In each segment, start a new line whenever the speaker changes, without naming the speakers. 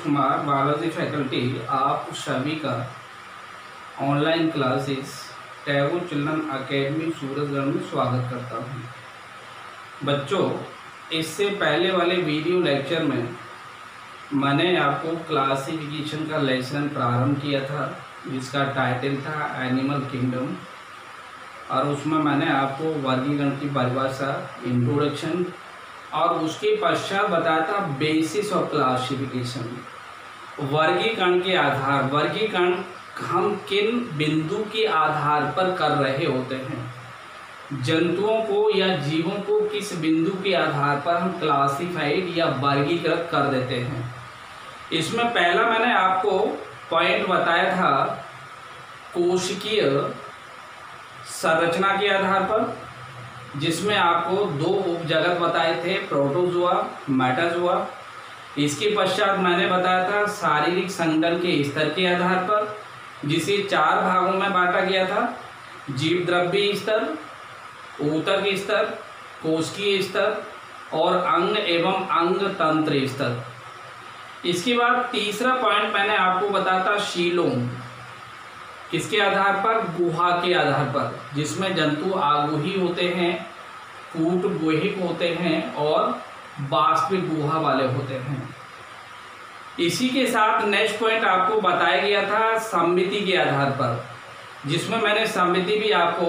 Kumar, biology faculty, आप सभी का online classes Tagore children academy Surajgarh में स्वागत करता हूँ। बच्चों, इससे पहले वाले वीडियो लेक्चर में मैंने आपको क्लासिफिकेशन का लेसन प्रारंभ किया था, जिसका टाइटल था एनिमल किंगडम, और उसमें मैंने आपको वर्गीकरण की परिभाषा, इंट्रोडक्शन और उसके पश्चात बताया था बेसिस ऑफ क्लासिफिकेशन। वर्गीकरण के आधार, वर्गीकरण हम किन बिंदु के आधार पर कर रहे होते हैं, जंतुओं को या जीवों को किस बिंदु के आधार पर हम क्लासिफाइड या वर्गीकृत कर देते हैं। इसमें पहला मैंने आपको पॉइंट बताया था कोशिकीय संरचना के आधार पर, जिसमें आपको दो उपजगत बताए थे, प्रोटोजोआ, मेटाजोआ। इसके पश्चात मैंने बताया था शारीरिक संगठन के स्तर के आधार पर, जिसे 4 भागों में बांटा गया था: जीव द्रव्य स्तर, ऊतक स्तर, कोशिकीय स्तर और अंग एवं अंग तंत्र स्तर। इसके बाद तीसरा पॉइंट मैंने आपको बताया था शीलोम, किसके आधार पर? गुहा के आधार पर, जिसमें जंतु आगुही होते हैं, कूट गुहिक होते हैं और वास्तविक गुहा वाले होते हैं। इसी के साथ नेक्स्ट पॉइंट आपको बताया गया था सममिति के आधार पर, जिसमें मैंने सममिति भी आपको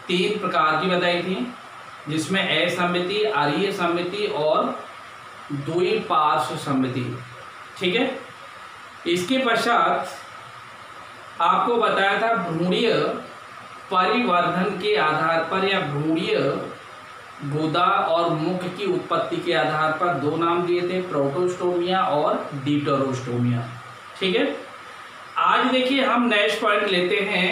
3 प्रकार की बताई थी, जिसमें असममिति, अरीय सममिति और द्विपार्श्व सममिति। ठीक है। इसके पश्चात आपको बताया था भ्रूणीय परिवर्धन के आधार पर या भ्रूणीय गुदा और मुख की उत्पत्ति के आधार पर 2 नाम दिए थे, प्रोटोस्टोमिया और डिप्टेरोस्टोमिया। ठीक है। आज देखिए हम नेक्स्ट पॉइंट लेते हैं,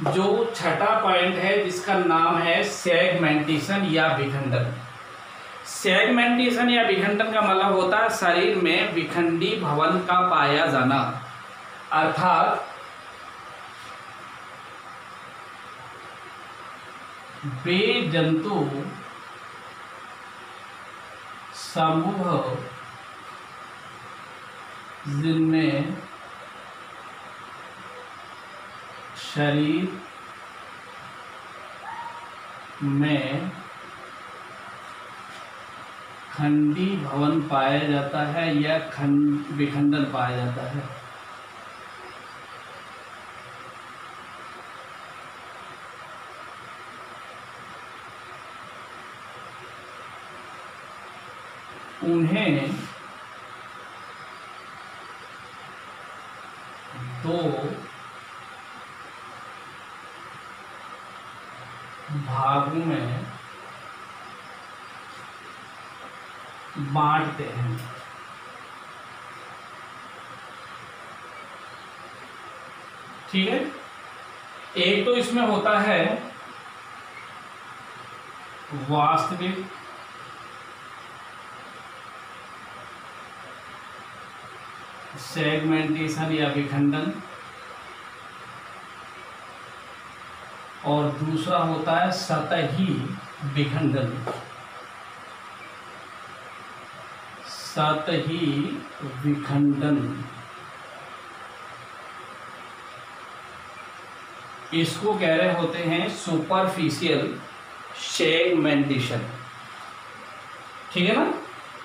जो छठा पॉइंट है, जिसका नाम है सेगमेंटेशन या विखंडन। सेगमेंटेशन या विखंडन का मतलब होता है शरीर में विखंडी भवन का पाया जाना, अर्थात वे जंतु समूह जिनमें शरीर में खंडी भवन पाया जाता है या विखंडन पाया जाता है। उन्हें 2 भागों में बांटते हैं। ठीक है। एक तो इसमें होता है वास्तविक सेगमेंटेशन या विखंडन, और दूसरा होता है सतही विखंडन। सतही विखंडन इसको कह रहे होते हैं सुपरफिशियल सेगमेंटेशन। ठीक है ना।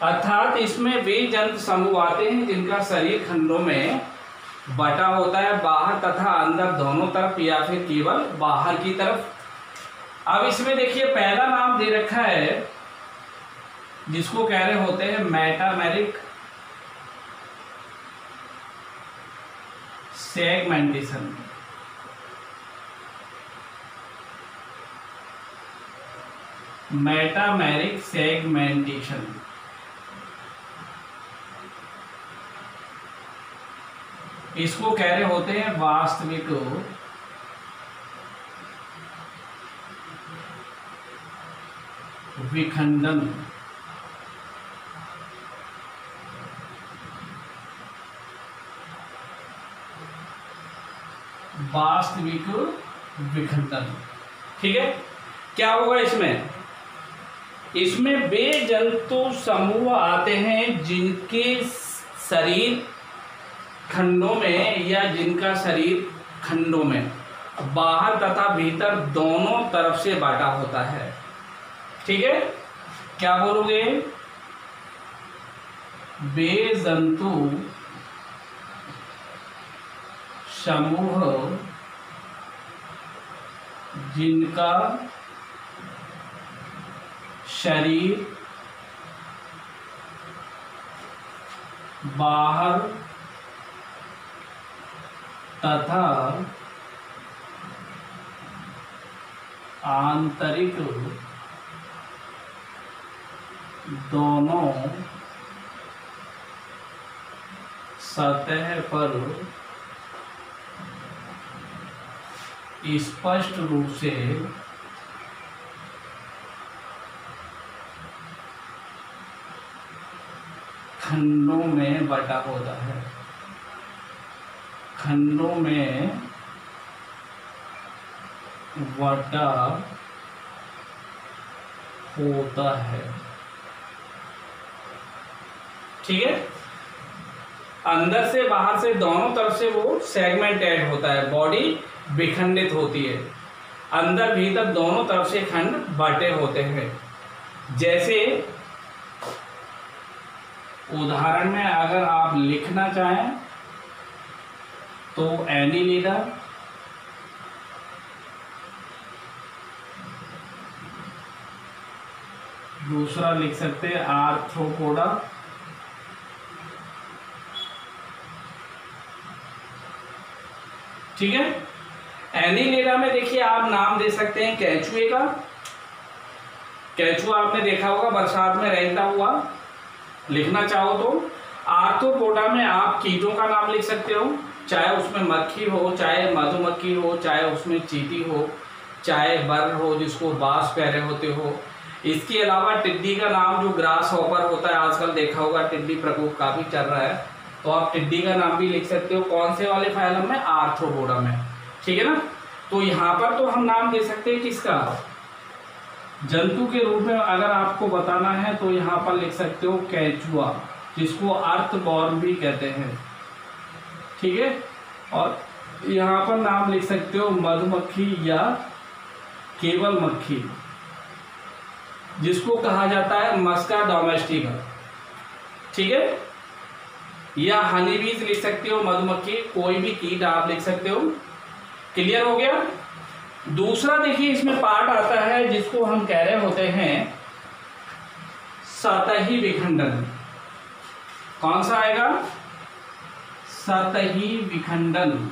अर्थात इसमें वे जंतु समूह आते हैं जिनका शरीर खंडों में बटा होता है, बाहर तथा अंदर दोनों तरफ या फिर केवल बाहर की तरफ। अब इसमें देखिए पहला नाम दे रखा है, जिसको कह रहे होते हैं मेटामेरिक सेगमेंटेशन। मेटामेरिक सेगमेंटेशन इसको कह रहे होते हैं वास्तविक विखंडन। वास्तविक विखंडन। ठीक है। क्या होगा इसमें? इसमें वे जंतु समूह आते हैं जिनके शरीर खंडों में या जिनका शरीर खंडों में बाहर तथा भीतर दोनों तरफ से बांटा होता है। ठीक है, क्या बोलोगे? वे जंतु समूह जिनका शरीर बाहर तथा आंतरिक दोनों सतह पर स्पष्ट रूप से खंडों में बटा होता है। खंडों में बटा होता है। ठीक है, अंदर से बाहर से दोनों तरफ से वो सेगमेंटेड होता है, बॉडी विखंडित होती है, अंदर भीतर दोनों तरफ से खंड बटे होते हैं। जैसे उदाहरण में अगर आप लिखना चाहें तो एनीलिडा, दूसरा लिख सकते हैं आर्थ्रोपोडा, ठीक है। एनीलिडा में देखिए आप नाम दे सकते हैं केंचुए का, केंचुआ आपने देखा होगा बरसात में रेंगता हुआ, लिखना चाहो तो। आर्थ्रोपोडा में आप कीटों का नाम लिख सकते हो, चाहे उसमें मक्खी हो, चाहे मधुमक्खी हो, चाहे उसमें चींटी हो, चाहे बर्ड हो जिसको बास पैरे होते हो। इसके अलावा टिड्डी का नाम जो ग्रास हॉपर होता है, आजकल देखा होगा टिड्डी प्रकोप काफी चल रहा है, तो आप टिड्डी का नाम भी लिख सकते हो। कौन से वाले फाइलम में? आर्थ्रोपोडा में, ठीक है ना। तो यहाँ पर तो हम नाम दे सकते हैं किसका, जंतु के रूप में अगर आपको बताना है तो यहाँ पर लिख सकते हो केंचुआ, जिसको अर्थबॉर्न भी कहते हैं, ठीक है। और यहाँ पर नाम लिख सकते हो मधुमक्खी या केवल मक्खी, जिसको कहा जाता है मस्का डोमेस्टिका, ठीक है। या हनी बीज लिख सकते हो, मधुमक्खी, कोई भी कीट आप लिख सकते हो। क्लियर हो गया। दूसरा देखिए इसमें पार्ट आता है जिसको हम कह रहे होते हैं सतही विखंडन। कौन सा आएगा? सतही विखंडन।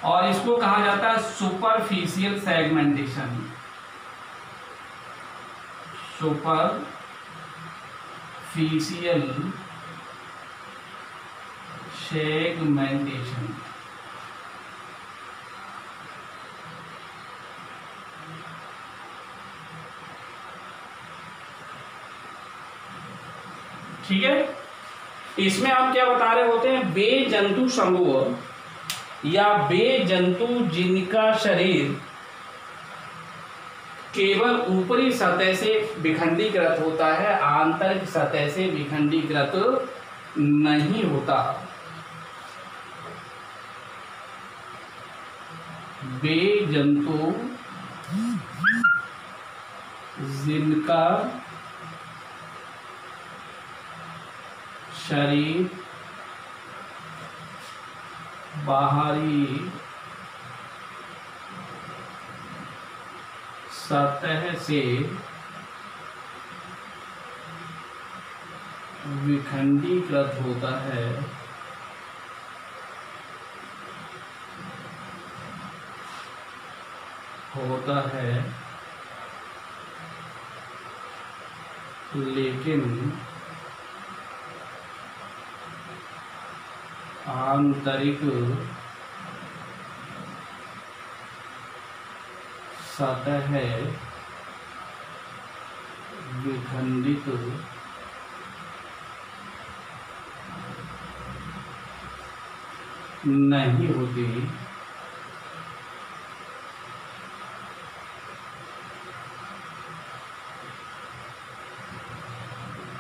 और इसको कहा जाता है सुपरफिशियल सेगमेंटेशन। सुपरफिशियल सेगमेंटेशन, ठीक है। इसमें आप क्या बता रहे होते हैं? वे जंतु समूह या वे जंतु जिनका शरीर केवल ऊपरी सतह से विखंडीकृत होता है, आंतरिक सतह से विखंडीकृत नहीं होता। वे जंतु जिनका शरीर बाहरी सतह से विखंडीकृत होता है, लेकिन आंतरिक सतह विखंडित नहीं होती।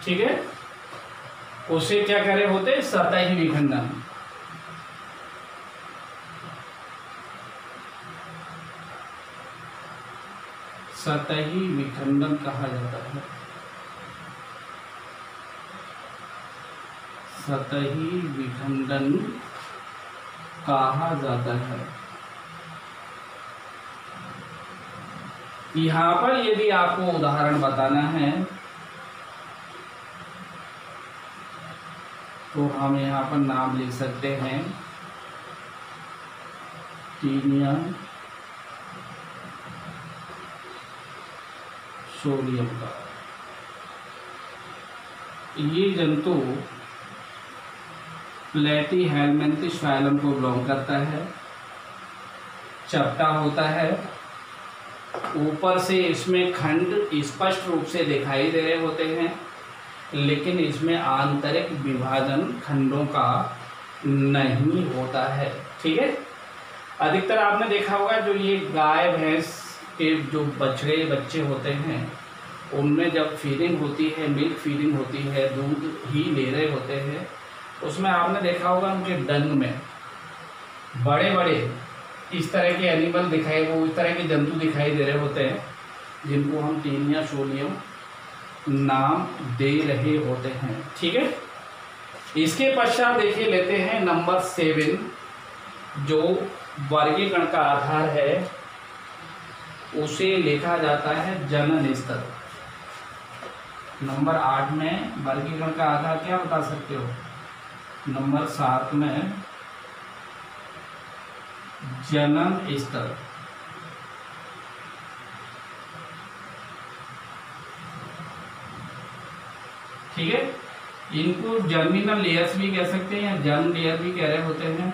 ठीक है, उसे क्या करे होते, सतही विखंडन। सतही विखंडन कहा जाता है। सतही विखंडन कहा जाता है। यहां पर यदि आपको उदाहरण बताना है तो हम यहाँ पर नाम लिख सकते हैं टीनिया सोडियम का। ये जंतु प्लेटीहेलमिन्थस फाइलम को बिलोंग करता है। चपटा होता है, ऊपर से इसमें खंड स्पष्ट रूप से दिखाई दे रहे होते हैं, लेकिन इसमें आंतरिक विभाजन खंडों का नहीं होता है। ठीक है, अधिकतर आपने देखा होगा जो ये गाय भैंस के जो बछड़े बच्चे होते हैं उनमें जब फीडिंग होती है, मिल्क फीडिंग होती है, दूध ही ले रहे होते हैं, उसमें आपने देखा होगा उनके डंग में बड़े बड़े इस तरह के एनिमल दिखाई, वो इस तरह के जंतु दिखाई दे रहे होते हैं जिनको हम टीनिया सोडियम नाम दे रहे होते हैं। ठीक है, इसके पश्चात देखिए लेते हैं नंबर 7 जो वर्गीकरण का आधार है, उसे लिखा जाता है जनन स्तर। नंबर 8 में वर्गीकरण का आधार क्या बता सकते हो? नंबर 7 में जनन स्तर। ठीक है, इनको जर्मिनल लेयर्स भी कह सकते हैं, जर्म लेयर भी कह रहे होते हैं।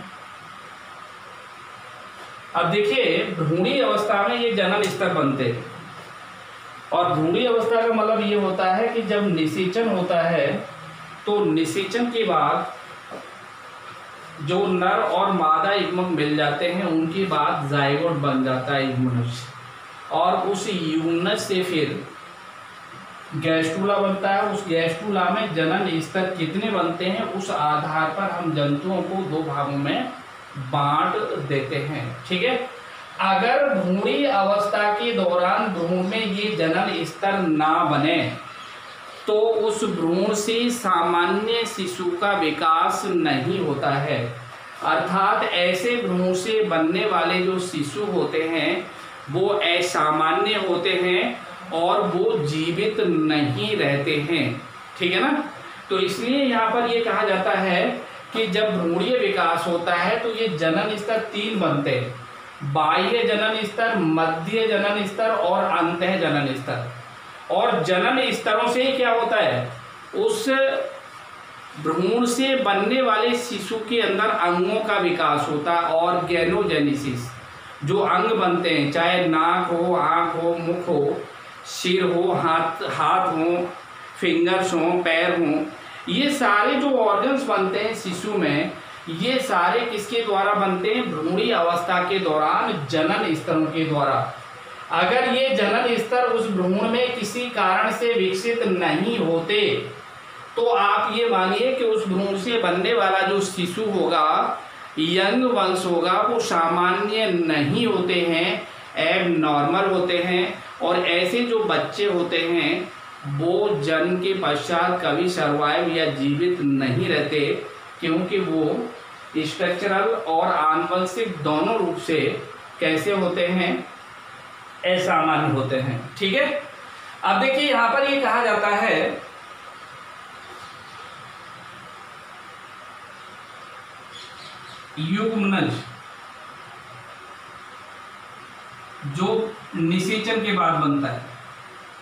अब देखिए भ्रूणी अवस्था में ये जनन स्तर बनते हैं, और भ्रूणी अवस्था का मतलब ये होता है कि जब निषेचन होता है तो निषेचन के बाद जो नर और मादा युग्मक मिल जाते हैं उनके बाद जाइगोट बन जाता है यूनस, और उस यूनस से फिर गैस्ट्रुला बनता है। उस गैस्ट्रुला में जनन स्तर कितने बनते हैं उस आधार पर हम जंतुओं को 2 भागों में बांट देते हैं। ठीक है, अगर भ्रूणी अवस्था के दौरान भ्रूण में ये जनन स्तर ना बने तो उस भ्रूण से सामान्य शिशु का विकास नहीं होता है, अर्थात ऐसे भ्रूण से बनने वाले जो शिशु होते हैं वो असामान्य होते हैं और वो जीवित नहीं रहते हैं। ठीक है ना, तो इसलिए यहाँ पर ये कहा जाता है कि जब भ्रूणीय विकास होता है तो ये जनन स्तर 3 बनते हैं, बाह्य जनन स्तर, मध्य जनन स्तर और अंतः जनन स्तर। और जनन स्तरों से ही क्या होता है, उस भ्रूण से बनने वाले शिशु के अंदर अंगों का विकास होता है, ऑर्गेनोजेनेसिस। जो अंग बनते हैं, चाहे नाक हो, आँख हो, मुख हो, सिर हो, हाथ हो, फिंगर्स हो, पैर हो, ये सारे जो ऑर्गन्स बनते हैं शिशु में, ये सारे किसके द्वारा बनते हैं? भ्रूणी अवस्था के दौरान जनन स्तरों के द्वारा। अगर ये जनन स्तर उस भ्रूण में किसी कारण से विकसित नहीं होते तो आप ये मानिए कि उस भ्रूण से बनने वाला जो शिशु होगा, यंग वंश होगा, वो सामान्य नहीं होते हैं, एब नॉर्मल होते हैं। और ऐसे जो बच्चे होते हैं वो जन्म के पश्चात कभी सर्वाइव या जीवित नहीं रहते, क्योंकि वो स्ट्रक्चरल और आनुवंशिक दोनों रूप से कैसे होते हैं? असामान्य होते हैं। ठीक है, अब देखिए यहां पर ये कहा जाता है युग्मनज, जो निषेचन के बाद बनता है,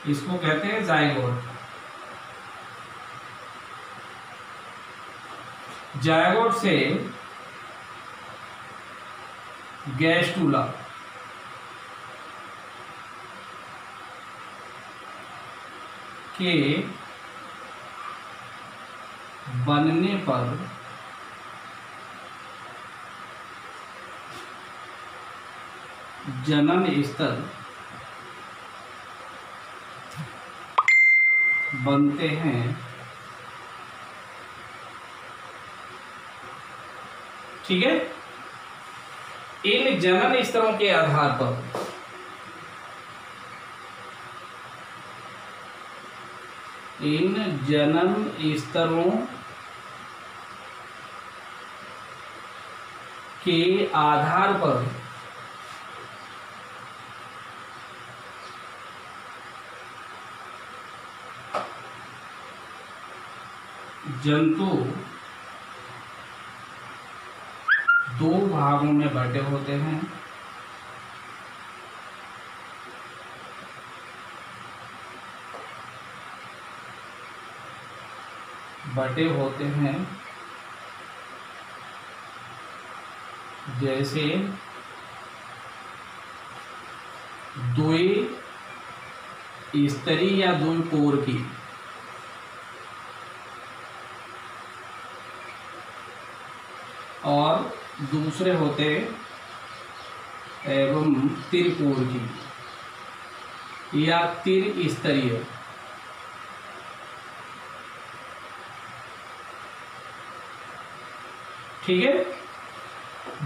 इसको कहते हैं जायगोट। जायगोट से गैस्ट्रुला, के बनने पर जनन स्तर बनते हैं, ठीक है। इन जनन स्तरों के आधार पर इन जनन स्तरों के आधार पर जंतु दो भागों में बटे होते हैं। जैसे द्विस्तरीय या द्विकोरकी, और दूसरे होते एवं त्रिकोरकी या त्रिस्तरीय। ठीक है।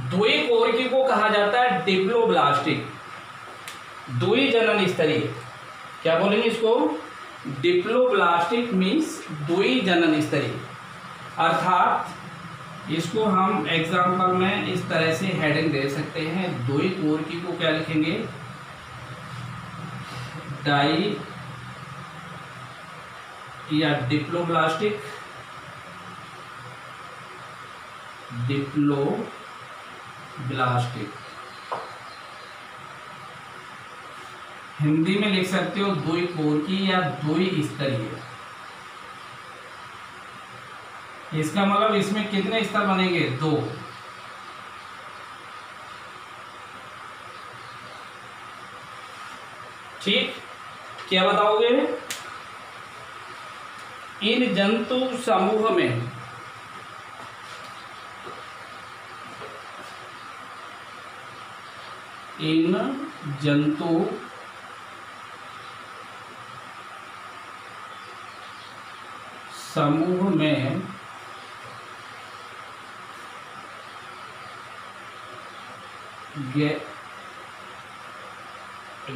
द्विकोरकी को कहा जाता है डिप्लोब्लास्टिक, द्विजनन स्तरीय। क्या बोलेंगे इसको? डिप्लोब्लास्टिक मीन्स द्विजनन स्तरीय। अर्थात इसको हम एग्जाम्पल में इस तरह से हेडिंग दे सकते हैं। द्विकोरकी को क्या लिखेंगे? डाई या डिप्लोब्लास्टिक, डिप्लोब्लास्टिक। हिंदी में लिख सकते हो द्विकोरकी या द्विस्तरीय। इसका मतलब इसमें कितने स्तर बनेंगे? 2। ठीक। क्या बताओगे? इन जंतु समूह में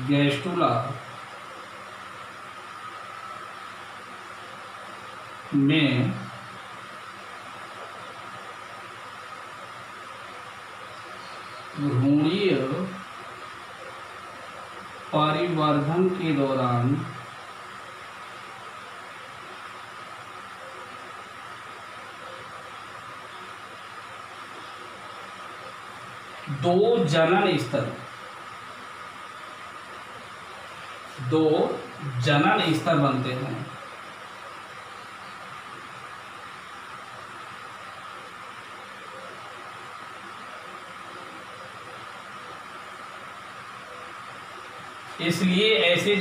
गैस्ट्रुला में भ्रूणीय परिवर्धन के दौरान दो जनन स्तर बनते हैं। इसलिए ऐसे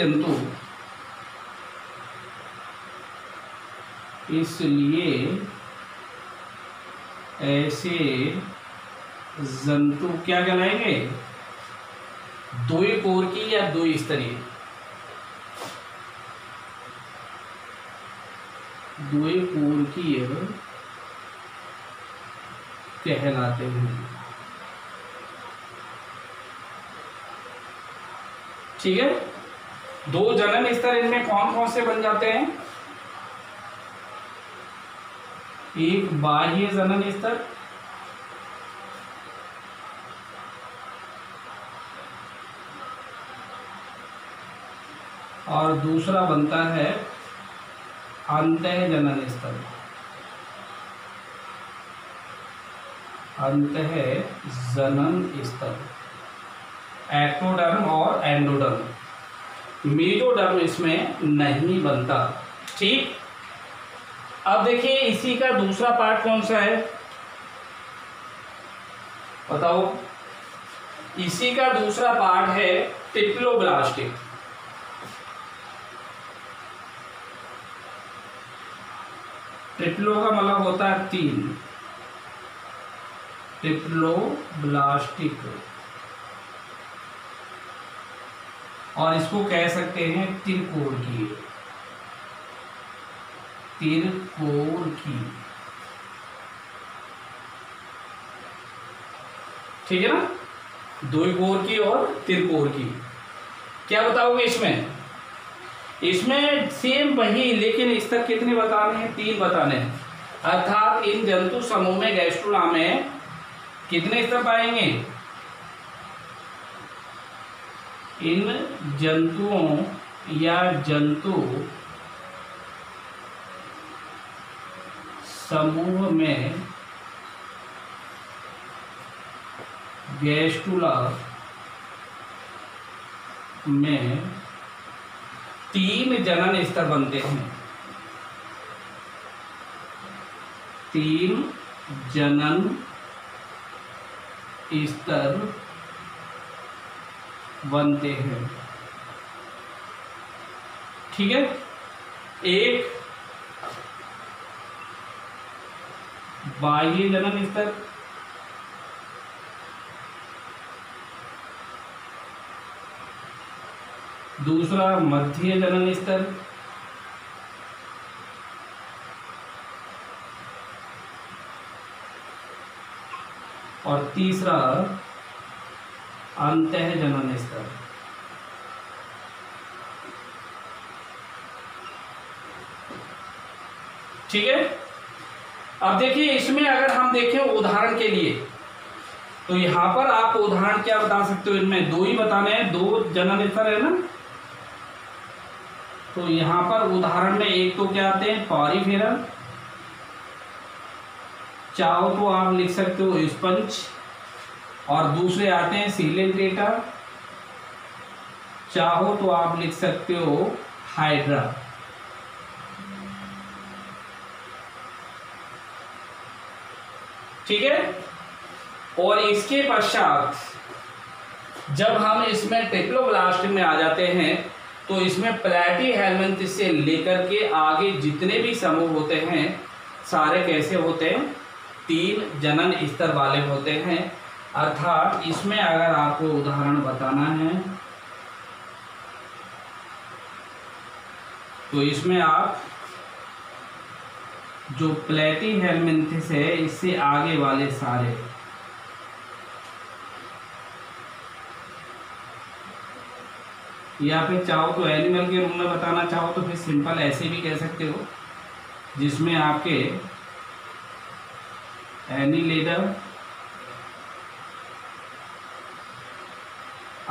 जंतु क्या कहलाएंगे? द्विकोरकी या द्विस्तरीय। द्विकोरकीय कहलाते हैं। ठीक है। 2 जनन स्तर इनमें कौन कौन से बन जाते हैं? एक बाह्य जनन स्तर, और दूसरा बनता है अंतः जनन स्तर। अंतः जनन स्तर एक्टोडर्म और एंडोडर्म। मेसोडर्म इसमें नहीं बनता। ठीक। अब देखिए इसी का दूसरा पार्ट कौन सा है बताओ? इसी का दूसरा पार्ट है डिप्लोब्लास्टिक। ट्रिप्लो का मतलब होता है 3, डिप्लोब्लास्टिक। और इसको कह सकते हैं त्रिकोणीय, त्रिकोणीय। ठीक है ना, द्विकोणीय और त्रिकोणीय। क्या बताओगे इसमें? इसमें सेम वही, लेकिन स्तर कितने बताने हैं? 3 बताने हैं। अर्थात इन जंतु समूह में गैस्ट्रुला में कितने स्तर पाएंगे? इन जंतुओं या जंतु समूह में गैस्ट्रुला में 3 जनन स्तर बनते हैं। 3 जनन स्तर बनते हैं। ठीक है, एक बाह्य जनन स्तर, दूसरा मध्य जनन स्तर, और तीसरा अंतः जनन स्तर। ठीक है, अब देखिए इसमें अगर हम देखें उदाहरण के लिए, तो यहां पर आप उदाहरण क्या बता सकते हो? इनमें 2 ही बताने हैं, 2 जनन स्तर है ना। तो यहां पर उदाहरण में एक तो क्या आते हैं? पॉरीफेरा, चाहो तो आप लिख सकते हो स्पंज, और दूसरे आते हैं सीलेंट्रेटा, चाहो तो आप लिख सकते हो हाइड्रा। ठीक है, और इसके पश्चात जब हम इसमें ट्रिप्लोब्लास्ट में आ जाते हैं, तो इसमें प्लैटीहेल्मिन्थेस से लेकर के आगे जितने भी समूह होते हैं सारे कैसे होते हैं? 3 जनन स्तर वाले होते हैं। अर्थात इसमें अगर आपको उदाहरण बताना है तो इसमें आप जो प्लैटीहेल्मिन्थेस है इससे आगे वाले सारे, या फिर चाहो तो एनिमल के रूप में बताना चाहो तो फिर सिंपल ऐसे भी कह सकते हो, जिसमें आपके एनीलिडा,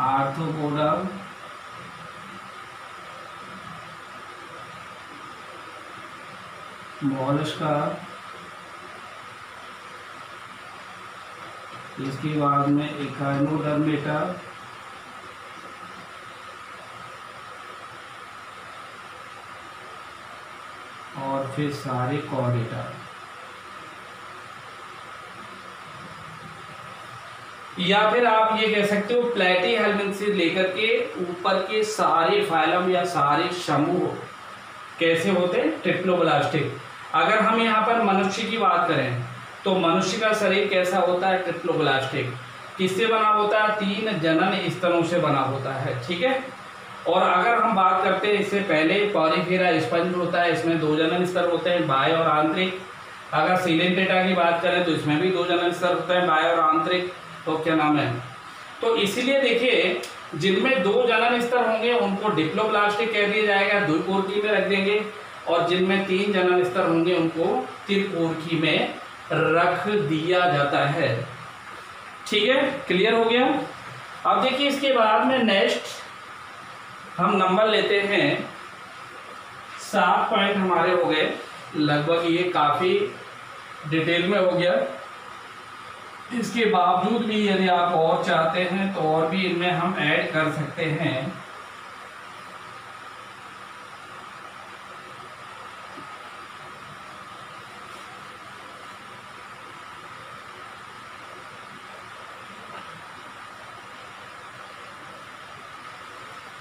आर्थ्रोपोडा, मोलस्का, इसके बाद में एकाइनोडर्मेटा, और फिर सारे कॉर्डेटा। या फिर आप ये कह सकते हो प्लैटीहेल्मिन्थेस से लेकर के ऊपर के सारे फाइलम या सारे समूह कैसे होते हैं? ट्रिप्लोब्लास्टिक। अगर हम यहाँ पर मनुष्य की बात करें तो मनुष्य का शरीर कैसा होता है? ट्रिप्लोब्लास्टिक। किससे बना होता है? 3 जनन स्तरों से बना होता है। ठीक है, और अगर हम बात करते हैं इससे पहले पॉरीफेरा स्पंज होता है, इसमें 2 जनन स्तर होते हैं, बाह्य और आंतरिक। अगर सीलेंट्रेटा की बात करें तो इसमें भी 2 जनन स्तर होते हैं, बाह्य और आंतरिक। तो क्या नाम है? तो इसीलिए देखिए जिनमें 2 जनन स्तर होंगे उनको डिप्लोब्लास्टिक कह दिया जाएगा, द्विकोणीय में रख देंगे, और जिनमें 3 जनन स्तर होंगे उनको त्रिकोणीय में रख दिया जाता है। ठीक है, क्लियर हो गया। अब देखिए इसके बाद में नेक्स्ट हम नंबर लेते हैं 7 पॉइंट हमारे हो गए लगभग, ये काफ़ी डिटेल में हो गया। इसके बावजूद भी यदि आप और चाहते हैं तो और भी इनमें हम ऐड कर सकते हैं।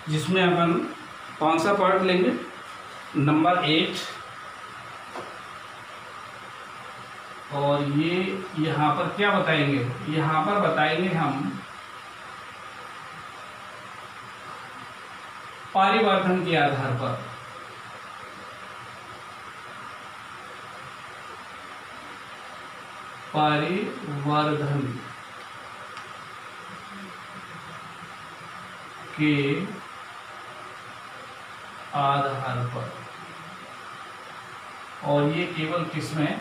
जिसमें अपन कौन सा पार्ट लेंगे? नंबर 8, और ये यहाँ पर क्या बताएंगे? यहाँ पर बताएंगे हम परिवर्धन के आधार पर। परिवर्धन के आधार पर, और ये केवल किसमें,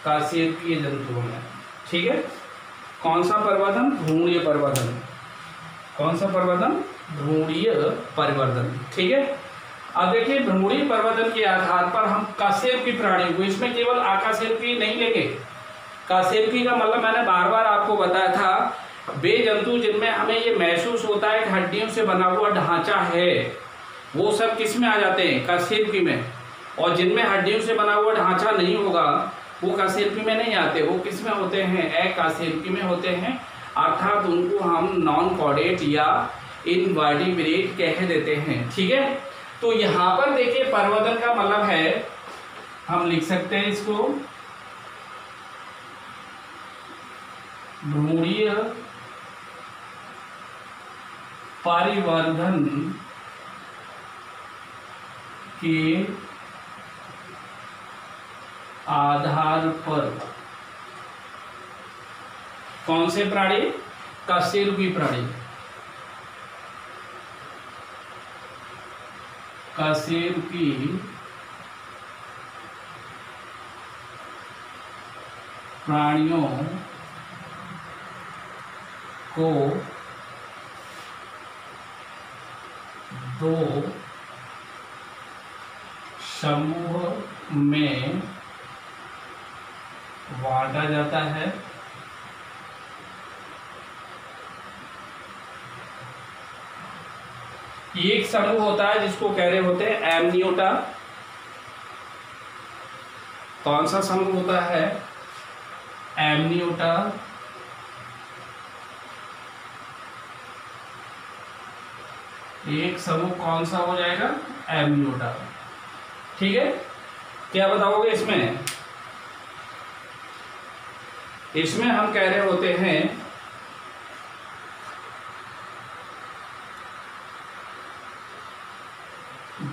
कशेरुकीय जंतुओं में। ठीक है, कौन सा परिवर्धन, भ्रूणीय परिवर्धन। कौन सा परिवर्धन, भ्रूणीय परिवर्धन। ठीक है, अब देखिए भ्रूणीय परिवर्तन के आधार पर हम कशेरुकी प्राणियों को, इसमें केवल अकशेरुकी नहीं लेंगे। कशेरुकी का मतलब मैंने बार बार आपको बताया था, वे जंतु जिनमें हमें ये महसूस होता है कि हड्डियों से बना हुआ ढांचा है, वो सब किस में आ जाते हैं, कशेरुकी में। और जिनमें हड्डियों से बना हुआ ढांचा नहीं होगा वो कशेरुकी में नहीं आते, वो किस में होते हैं, अकशेरुकी में होते हैं। अर्थात उनको हम नॉन कॉर्डेट या इनवर्टिब्रेट कह देते हैं। ठीक है, तो यहाँ पर देखिए परिवर्तन का मतलब है, हम लिख सकते हैं इसको भ्रूणीय परिवर्धन के आधार पर कौन से प्राणी, कशेरुकी प्राणी, कशेरुकी प्राणियों को दो समूह में बांटा जाता है। एक समूह होता है जिसको कह रहे होते हैं एमनियोटा। कौन सा समूह होता है, एमनियोटा। एक समूह कौन सा हो जाएगा, एमनियोटा। ठीक है, क्या बताओगे इसमें, इसमें हम कह रहे होते हैं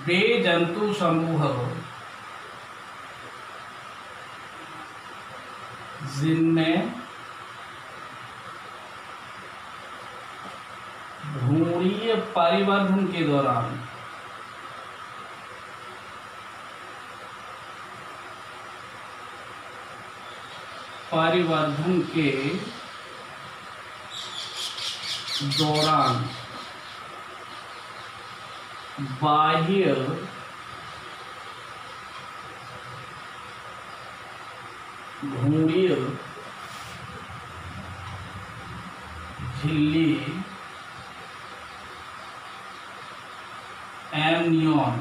वे जंतु समूह जिनमें भ्रूणीय परिवर्धन के दौरान बाह्य भ्रूणीय झिल्ली एमनियन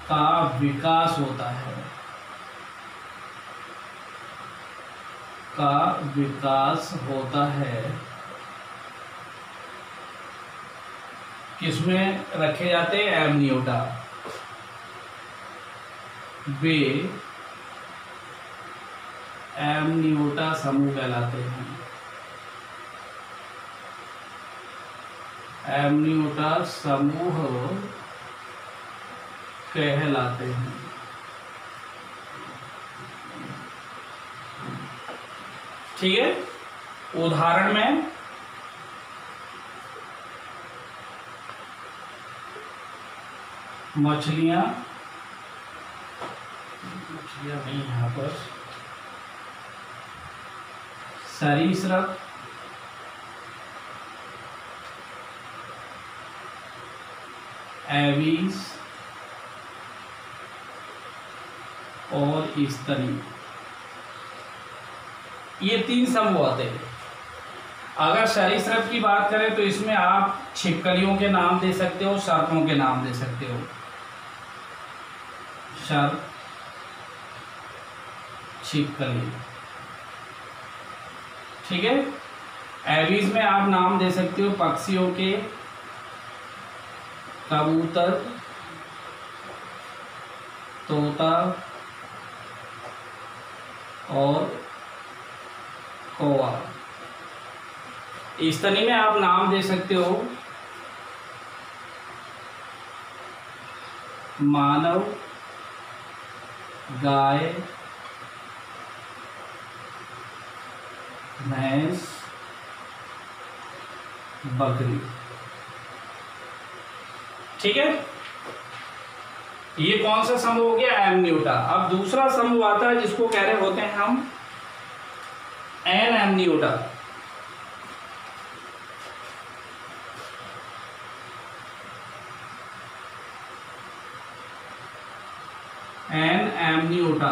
का विकास होता है, किसमें रखे जाते हैं, एमनियोटा। वे एमनियोटा समूह कहलाते हैं, एमनियोटा समूह कहलाते हैं। ठीक है, उदाहरण में मछलियां नहीं, यहाँ पर सरीसृप, एवीज और स्तनी, ये तीन समूह आते हैं। अगर सरीसृप की बात करें तो इसमें आप छिपकलियों के नाम दे सकते हो, सर्पों के नाम दे सकते हो, सर्प, छिपकली। ठीक है, एवीज में आप नाम दे सकते हो पक्षियों के, कबूतर, तोता और कौवा। स्तनी में आप नाम दे सकते हो मानव, गाय, भैंस, बकरी। ठीक है, ये कौन सा समूह हो गया? एमनियोटा। अब दूसरा समूह आता है जिसको कह रहे होते हैं हम एनएमनियोटा। एनएमनियोटा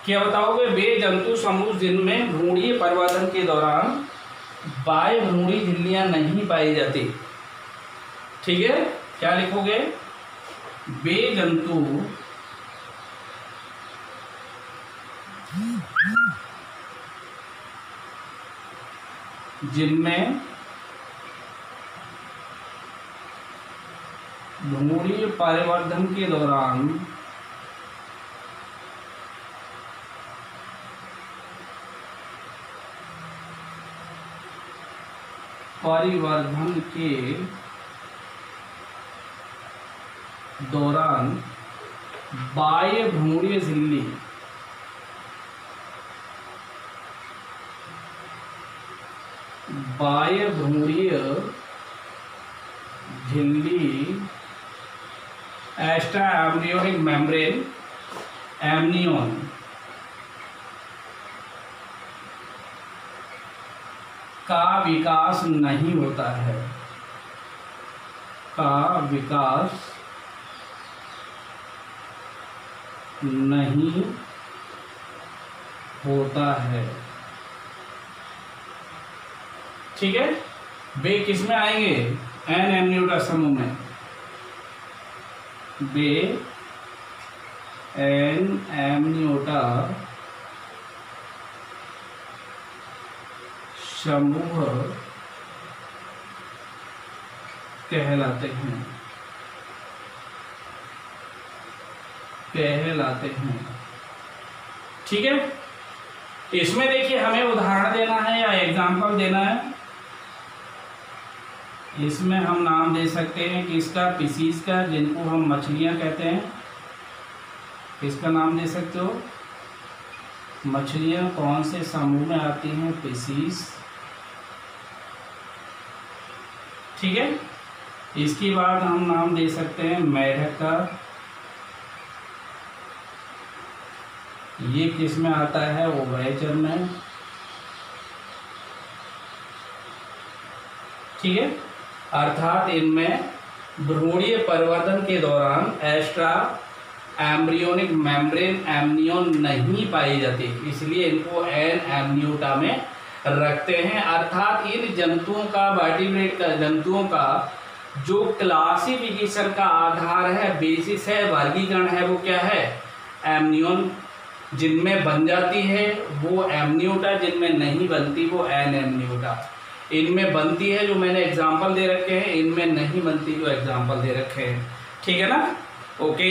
क्या बताओगे? वे जंतु समूह जिनमें भ्रूणीय परिवर्तन के दौरान बाह्य भ्रूणी झिल्लियां नहीं पाई जाती। ठीक है, क्या लिखोगे? वे जंतु जिनमें भ्रूणीय परिवर्तन के दौरान बाह्य भ्रूणीय झिल्ली एक्स्ट्रा एम्ब्रियोनिक मेम्ब्रेन एमनियन का विकास नहीं होता है, का विकास नहीं होता है। ठीक है, वे किस में आएंगे? एनएमनियोटा समूह में। वे एनएमनियोटा समूह कहलाते हैं। ठीक है, इसमें देखिए हमें उदाहरण देना है या एग्जाम्पल देना है। इसमें हम नाम दे सकते हैं किसका? पीसीज का, जिनको हम मछलियां कहते हैं। किसका नाम दे सकते हो? मछलियां कौन से समूह में आती हैं? पीसीज। ठीक है, इसके बाद हम नाम दे सकते हैं मेढक का। ये किस में आता है? उभयचर में। ठीक है, अर्थात इनमें भ्रूणीय परिवर्तन के दौरान एक्स्ट्रा एम्ब्रियोनिक मेम्ब्रेन एमनियन नहीं पाई जाती, इसलिए इनको एनएमनियोटा में रखते हैं। अर्थात इन जंतुओं का, वर्टिब्रेट का जंतुओं का जो क्लासिफिकेशन का आधार है, बेसिस है, वर्गीकरण है, वो क्या है? एमनियन। जिनमें बन जाती है वो एमनियोटा, जिनमें नहीं बनती वो एनएमनियोटा। इनमें बनती है जो मैंने एग्जाम्पल दे रखे हैं, इनमें नहीं बनती जो एग्जाम्पल दे रखे हैं। ठीक है ना? ओके।